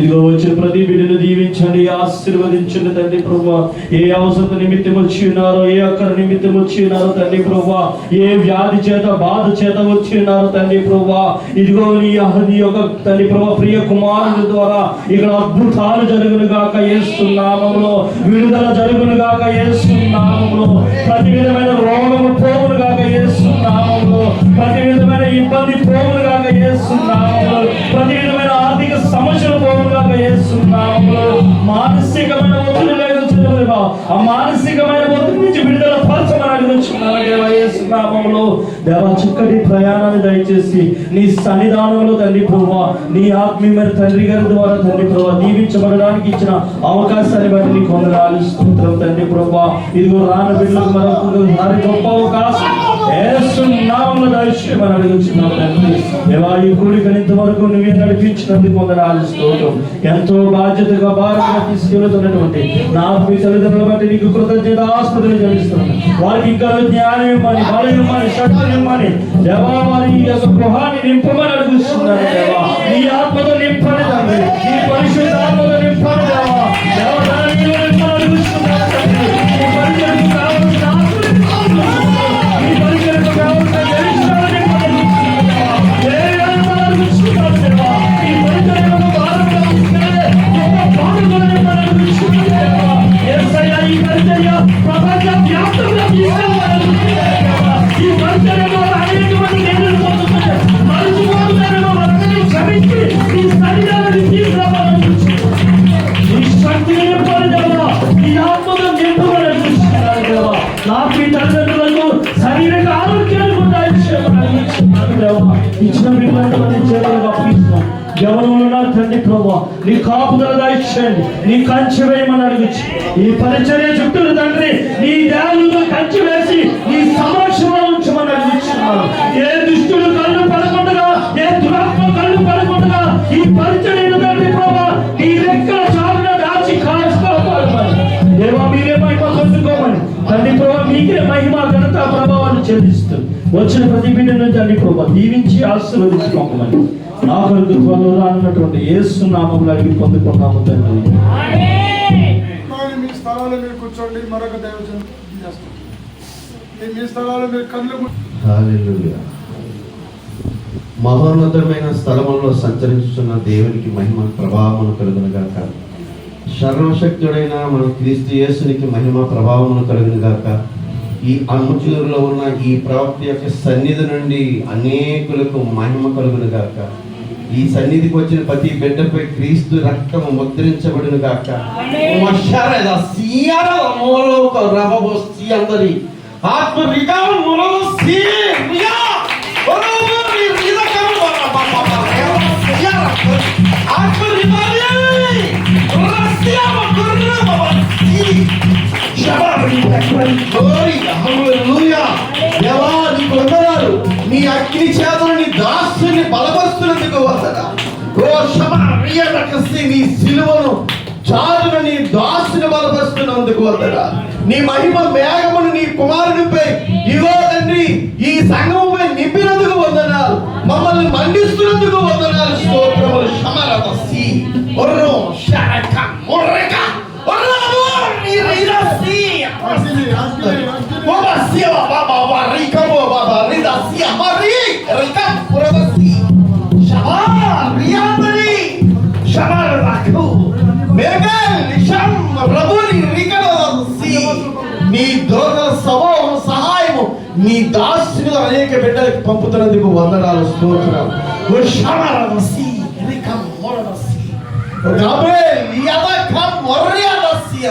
ఇదిగో వచ్చిన ప్రతి బిడ్డను దీవించండి, ఆశీర్వదించండి తండ్రి ప్రభు. ఏ అవసరం నిమిత్తం వచ్చి ఉన్నారో, ఏ అక్కర నిమిత్తం వచ్చి ఉన్నారో తండ్రి ప్రభు, ఏ వ్యాధి చేత బాధ చేత వచ్చి ఉన్నారో తండ్రి ప్రభు, ఇదిగో నీ యొక్క తండ్రి ప్రభు ప్రియ కుమారుని ద్వారా ఇక్కడ అద్భుతాలు జరుగును గాక యేసు నామములో, విడుదల జరుగును గాక యేసు నామములో, ప్రతి విధమైన రోగము పోవును గాక యేసు నామములో, ప్రతి విధమైన ఇబ్బంది పోవును గాక యేసు నామములో, ప్రతి విధమైన ఆర్థిక సమస్యలు పోవును గాక యేసు నామములో, మానసికమైన ఒత్తిడి లేకుండా ఆ మానసికమైన ఒత్తిడి నుంచి విడుదల పరచమని అడుగుచున్నాను దేవా యేసు నామములో. దేవా, చక్కటి ప్రయాణాన్ని దయచేసి నీ సన్నిధానంలో తండ్రి ప్రభువా, నీ ఆత్మీయమైన తండ్రి గారి ద్వారా తండ్రి ప్రభువా దీవించబడడానికి ఇచ్చిన అవకాశాన్ని బట్టి నీకు వందనాలు స్తోత్రం తండ్రి ప్రభువా. ఇదిగో రాన బిడ్డలకు మరొకసారి గొప్ప అవకాశం యేసు నామములో దయచేయమని అడుగుచున్నాను తండ్రి. దేవా, ఈ కూడికను ఇంతవరకు నువ్వే నడిపించినందుకు వందనాలు స్తోత్రం. ఎంతో బాధ్యతగా భారంగా తీసుకెళ్తున్నటువంటి నా ఆత్మీయ తల్లిదండ్రుల బట్టి నీకు కృతజ్ఞతాస్తుతులు చెల్లిస్తున్నాను. వారికి ఇంకా జ్ఞానం ఇవ్వమని, బలం ఇవ్వమని, శక్తిని ఇవ్వమని దేవా, వారి యొక్క గృహాన్ని నింపమని అడుగుతున్నాను దేవా. నీ ఆత్మతో నింపని తండ్రి, నీ పరిశుద్ధ ఆత్మతో నింపని దేవా. దేవా, దానిలో నింపని అడుగుతున్నాను తండ్రి. నీ పరిచయకు కావాల్సిన ఆత్మని, నీ పరిచయకు కావాల్సిన జనిష్టాలను నింపని అడుగుతున్నాను దేవా. దేవాన్ని అడుగుతున్నాను దేవా. నీ పరిచయకు భారంగా ఉంటే గొప్ప భారంగా నింపని అడుగుతున్నాను దేవా. యేసయ్యా, ఈ పరిచర్య ప్రపంచ వ్యాప్తంగా తీసుకెళ్ళాలని అడుగుతున్నాను దేవా. ఈ పరిచర్యలో అనేక మంది నేరులు పొందుతున్నారు, మరిచిపోతున్నారేమో వారిని క్షమించి నీ సన్నిధానాన్ని తీసుకురావాలని అడుగుతున్నాను. నీ శక్తిని నింపాలి దేవా, నీ ఆత్మను నింపమని అడుగుతున్నాను దేవా. నాకు ఈ తల్లిదండ్రులకు శరీరక ఆరోగ్యాన్ని కూడా ఇచ్చేయమని అడుగుతున్నాను దేవా. ఇచ్చిన బిడ్డలను చేయాలని అప్పగిస్తున్నాను. ఎవరు ఉన్నారు తండ్రి ప్రభు, నీ కాపుదల దయచేయండి, నీ కంచె వేయమని అడుగుచ్చు. ఈ పరిచర్య చుట్టూ తండ్రి నీ దేవునితో కంచె వేసి నీ సమక్షంలో ఉంచమని అడుగుతున్నాను. ఏ దుష్టుడు కళ్ళు పడకుండా, ఏ దురాత్మ కళ్ళు పడకుండా ఈ పరిచర్యను తండ్రి ప్రభు నీ రెక్కల చాటున దాచి కాల్చుకోవాలి దేవా. మీరే మహిమ పొందుకోమని తండ్రి ప్రభు, మీకే మహిమ ఘనత ప్రభావాన్ని చెల్లిస్తూ వచ్చిన ప్రతి బిడ్డను తండ్రి ప్రభు దీవించి ఆశీర్వదించుకోమని నా కొరకు త్వరలో రానున్నటువంటి యేసు నామములో అడిగి పొందుకున్నాము తండ్రి. మీ స్థలాలు మీరు కూర్చోండి. మరొక దైవజనం మీ స్థలాలు మీరు కళ్ళు. హల్లెలూయా. మహోన్నతమైన స్థలములో సంచరించుతున్న దేవునికి మహిమ ప్రభావమును కలుగునుగాక. సర్వశక్తుడైన మన క్రీస్తు యేసునికి మహిమ ప్రభావమును కలుగునుగాక. ఈ అణుచూరులో ఉన్న ఈ ప్రవక్త యొక్క సన్నిధి నుండి అనేకులకు మహిమ కలుగునుగాక. ఈ సన్నిధికి వచ్చిన ప్రతి బిడ్డపై క్రీస్తు రక్తము ముద్రించబడునుగాక. నీ అగ్ని చేతులని దాసుని బలపరుస్తున్నందుకు నీ సిలువను చాటున నీ దాసుని బలపరుస్తున్నందుకు వద్దరా. నీ మహిమ మేఘమును నీ కుమారునిపై ఇగో తండ్రి ఈ సంఘముపై నింపినందుకు వందనాలు. మమ్మల్ని మండిస్తున్నందుకు వందనాలు. స్తోత్రములు. శమరవసి ఒర్రో శరక మొర్రక Shamar Raku, Megal, Sham, Rabuni, Ricardo, నీ దోతల సమూహం సహాయము నీ దాసులు అనేక బిడ్డలకు పంపుతున్నందుకు వందనాలు, స్తోత్రాలు.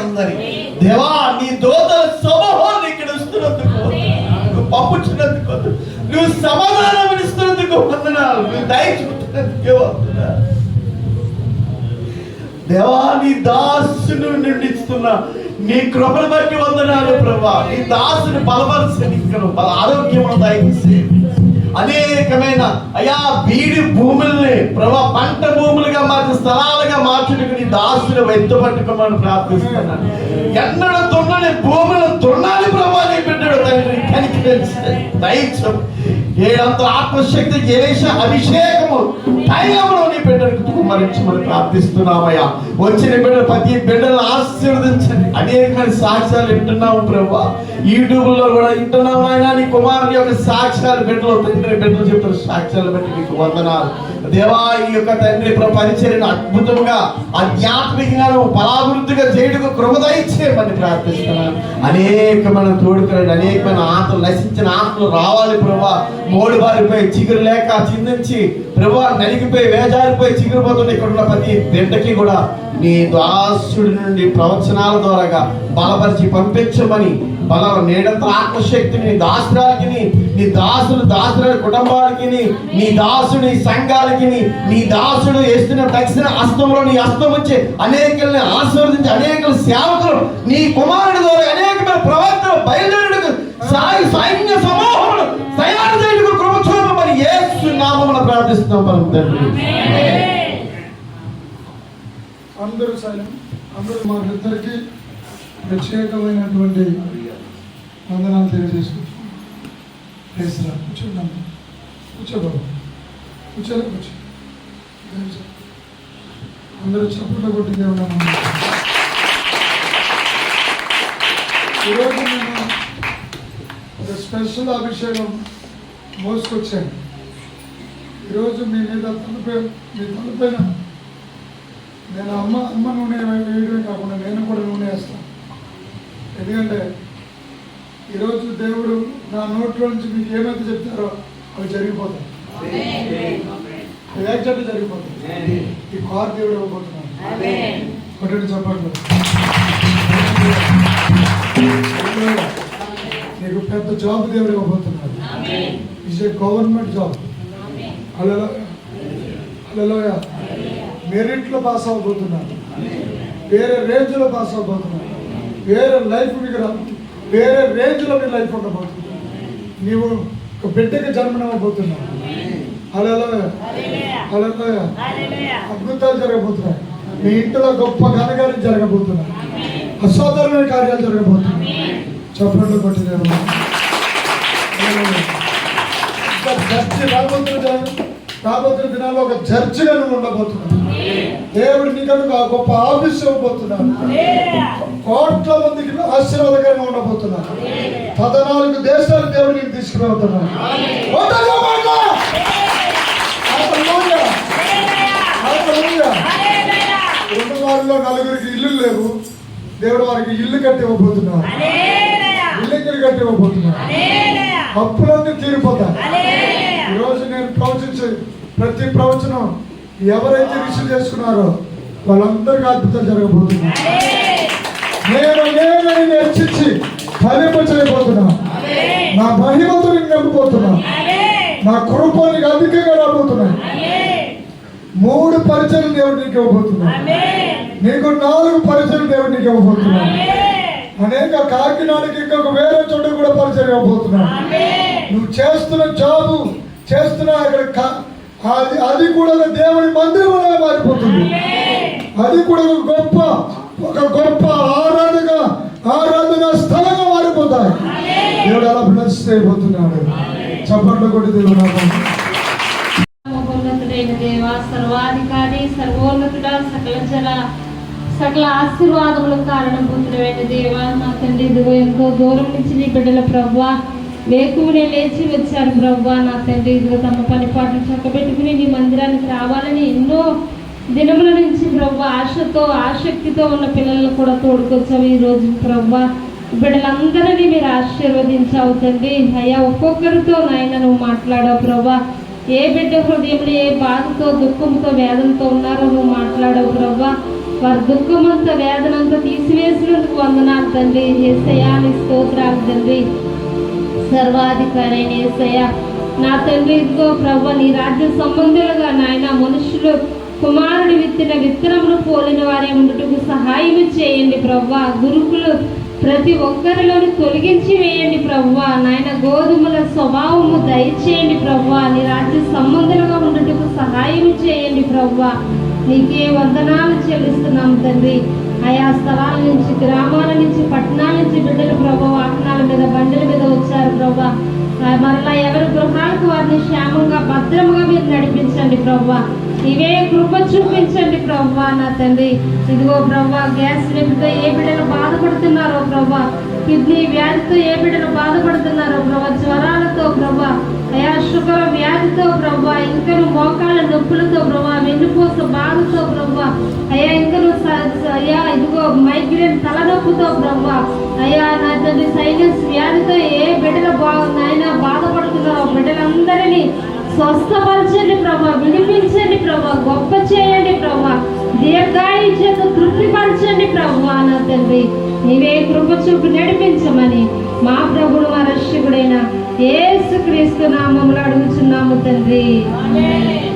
అందరి దేవా, నీ దోతల సమూహాన్ని ఇక్కడ ఇస్తున్నందుకు, నువ్వు పంపుతున్నందుకు, నువ్వు సమాధానం ఇస్తున్నందుకు వందనాలు, నువ్వు దయచుకుంటున్నందుకు వందనాలు. దేవా, నీ దాసును నిండిస్తున్నా నీ కృపను బట్టి వందనాలు ప్రభా. నీ దాసుని బలపరచని ఆరోగ్యమును దయచేసి అనేకమైన అయా బీడి భూముల్ని ప్రభా పంట భూములుగా మార్చి స్థలాలుగా మార్చుటకు నీ దాసులు వెంటబట్టుకోమని ప్రార్థిస్తున్నాను. ఎన్నడూ దున్నని భూములను దున్నాలి ప్రభా. నీ బిడ్డడు తండ్రి కనికరించండి, దయచు. ఏడంత ఆత్మశక్తి ఎలీషా అభిషేకము తైలమును నీ బిడ్డలకు కుమ్మరించమని ప్రార్థిస్తున్నామయ్యా. వచ్చిన బిడ్డలు ప్రతి బిడ్డలను ఆశీర్వదించండి. అనేకమైన సాక్ష్యాలు వింటున్నాము ప్రభా, యూట్యూబ్ లో కూడా వింటున్నాము. అయినా నీ కుమారుని యొక్క సాక్ష్యాలు బిడ్డలు తండ్రి బిడ్డలు చెప్తున్న సాక్ష్యాలు బట్టి నీకు వందనాలు దేవా. ఈ యొక్క తండ్రి పరిచర్యను అద్భుతంగా ఆధ్యాత్మికంగాను బలాభివృద్ధిగా చేయడానికి కృప దయచేయమని ప్రార్థిస్తున్నాను. అనేకమైన తోడుకరండి, అనేకమైన ఆత్మలు నశించిన ఆత్మలు రావాలి ప్రభా. మోడు బారిపోయి చిగురు లేక చిందించి ప్రభా నలిగిపోయి వేజారిపోయి చిగురుపోతున్న ఇక్కడ ఉన్న ప్రతి బిడ్డకి కూడా నీ దాసుడి నుండి ప్రవచనాల ద్వారాగా బలపరిచి పంపించమని బలం నేడంత ఆత్మశక్తిని నీ దాసురాలకి, నీ దాసుల కుటుంబాలకి, నీ దాసుని సంఘాలకి, నీ దాసుడు వేస్తున్న దక్షిణ హస్తంలో నీ హస్తం వచ్చి అనేకల్ని ఆశీర్వదించి అనేక సేవకులు నీ కుమారుడి ద్వారా అనేకమైన ప్రవర్తన బయలుదేరుటకు సైన్య సమూహములు తయారు చేయడానికి కృప చూపమని యేసు నామమున ప్రార్థిస్తున్నాం పరమ తండ్రి. అందరూ సైలెంట్. అందరూ మా ఇద్దరికి ప్రత్యేకమైనటువంటి వందనాలు తెలియజేసుకుంటున్నాం. కూర్చోండి, కూర్చోబాబు, కూర్చోలే కూర్చో. అందరూ చప్పట్లు కొట్టి దేవుడు ఈరోజు నేను ఒక స్పెషల్ అభిషేకం మోసుకొచ్చాను. ఈరోజు మీ మీద తలపైన నేను అమ్మ నూనె వేయడమే కాకుండా నేను కూడా నూనె వేస్తాను. ఎందుకంటే ఈరోజు దేవుడు నా నోట్లో నుంచి మీకు ఏమైతే చెప్తారో అవి జరిగిపోతాయి. ఎగ్జాక్ట్ జరిగిపోతాయి. ఈ కార్ దేవుడు ఇవ్వబోతున్నాను. ఒకటి చెప్పండి, నీకు పెద్ద జాబ్ దేవుడు ఇవ్వబోతున్నాడు. It's a government job. Hallelujah. మెరిట్లో పాస్ అవ్వబోతున్నాను. వేరే రేంజ్లో పాస్ అవ్వబోతున్నాను. వేరే లైఫ్ మీకు వేరే రేంజ్లో మీ లైఫ్ ఉండబోతుంది. నీవు ఒక బిడ్డకి జన్మనివ్వబోతున్నావు. హల్లెలూయా, హల్లెలూయా. అద్భుతాలు జరగబోతున్నాయి. మీ ఇంట్లో గొప్ప ఘనకార్యం జరగబోతున్నాయి. అసాధారణమైన కార్యాలు జరగబోతున్నాయి. చప్పట్లు కొట్టినారు. రాబోతున్న దినాల్లో ఒక చర్చిగా నువ్వు ఉండబోతున్నావు. దేవుడు నీకు గొప్ప ఆఫీస్ ఇవ్వబోతున్నాడు. కోట్ల మందికి ఆశీర్వాదకరంగా ఉండబోతున్నాడు. 14 దేశాలు దేవుడు నీకు తీసుకురాబోతున్నాడు. రెండు వారిలో 4గురికి ఇల్లు లేవు. దేవుడు వారికి ఇల్లు కట్టి ఇవ్వబోతున్నాడు. ఇల్లు కట్టి ఇవ్వబోతున్నాడు. అప్పులన్నీ తీరిపోతాయి. ఈరోజు నేను ప్రవచించే ప్రతి ప్రవచనం ఎవరైతే రిసీవ్ చేసుకున్నారో వాళ్ళందరికీ అద్భుతం జరగబోతున్నారు. నేను హెచ్చించి ఫలింప చేయబోతున్నాను. నా మహిమతో నేను నింపబోతున్నాను. నా కృపనికి అధికంగా రాబోతున్నాను. 3 పరిచయం దేవుడు నీకు ఇవ్వబోతున్నాను. నీకు 4 పరిచయం దేవుడు నీకు ఇవ్వబోతున్నాను. అనేక కాకినాడకి ఇంకొక వేరే చోట కూడా పరిచయం ఇవ్వబోతున్నాను. నువ్వు చేస్తున్న జాబు చేస్తున్నా అక్కడ అది కూడా దేవుని మందిరంలో మారిపోతుంది. అది కూడా ఒక గొప్ప ఆరాధన స్థలంగా మారిపోతాయి. దేవుడు అలా బ్లెస్ చేయబోతున్నాడు. చప్పట్లు కొట్టి దేవుడు సర్వాధికారి సర్వోన్నతుడా సకల ఆశీర్వాదములకు కారణభూతుడైన దేవా, నా తండ్రి ఇదిగో ఎంతో దూరం నుంచి నీ బిడ్డల ప్రభువా వేకువనే లేచి వచ్చారు ప్రభువా. నా తండ్రి ఇదిగో తమ పని పాటలు చక్కబెట్టుకుని నీ మందిరానికి రావాలని ఎన్నో దినముల నుంచి ప్రభువా ఆశతో ఆసక్తితో ఉన్న పిల్లలను కూడా తోడుకొచ్చావు. ఈ రోజు ప్రభువా బిడ్డలందరినీ మీరు ఆశీర్వదించావు తండ్రి. అయ్యా ఒక్కొక్కరితో నాయన నువ్వు మాట్లాడావు ప్రభా. ఏ బిడ్డ హృదయంలో ఏ బాధతో దుఃఖంతో వేదనతో ఉన్నారో నువ్వు మాట్లాడావు ప్రభా. వారి దుఃఖమంతా వేదనంతా తీసివేసినందుకు వందనాలు తండ్రి. యేసయ్యా నీ స్తోత్రాలు తండ్రి. సర్వాధికారి అయిన యేసయ్యా నా తండ్రి, ఇదిగో ప్రభా నీ రాజ్య సంబంధులుగా నాయన మనుషులు కుమారుడు విత్తిన విత్తనమును పోలిన వారి ఉండుటకు సహాయం చేయండి ప్రభా. గురుకులు ప్రతి ఒక్కరిలోని తొలగించి వేయండి ప్రభువా. నాయన గోధుమల స్వభావము దయచేయండి ప్రభువా. నీ రాజ్య సంబంధులుగా ఉండటకు సహాయం చేయండి ప్రభువా. నీకే వందనాలు చెల్లిస్తున్నాం తండ్రి. ఆయా స్థలాల నుంచి, గ్రామాల నుంచి, పట్టణాల నుంచి బిడ్డలు ప్రభు వాహనాల మీద, బండ్ల మీద వచ్చారు ప్రభా. మరలా ఎవరి గృహాలకు వారిని క్షేమంగా భద్రముగా మీరు నడిపించండి ప్రభువా. ఇవే కృప చూపించండి ప్రభువా నా తండ్రి. ఇదిగో ప్రభువా, గ్యాస్ నొప్పితో ఏ బిడ్డలు బాధపడుతున్నారో ప్రభువా, కిడ్నీ వ్యాధితో ఏ బిడ్డలు బాధపడుతున్నారో ప్రభా, జ్వరాలతో ప్రభా, అయా షుగర్ వ్యాధితో ప్రభా, ఇంకను మోకాళ్ళ నొప్పులతో ప్రభా, వెన్నుపూస బాధతో ప్రభా, అయా ఇంకను అయ్యా ఇదిగో మైగ్రేన్ తలనొప్పితో ప్రభా, అయ్యా నా తండ్రి సైనస్ వ్యాధితో ఏ బిడ్డలు నాయన బాధపడుతున్నారో బిడ్డలందరినీ స్వస్థపరచండి ప్రభా, విడిపించండి ప్రభా, గొప్ప చేయండి ప్రభా, దీర్ఘాయు చేత తృప్తిపరచండి ప్రభా నా తండ్రి. నీవే కృప చూపి నడిపించమని మా ప్రభుడు మా రక్షకుడైన యేసుక్రీస్తు నామములో అడుగుచున్నాము తండ్రి. ఆమేన్.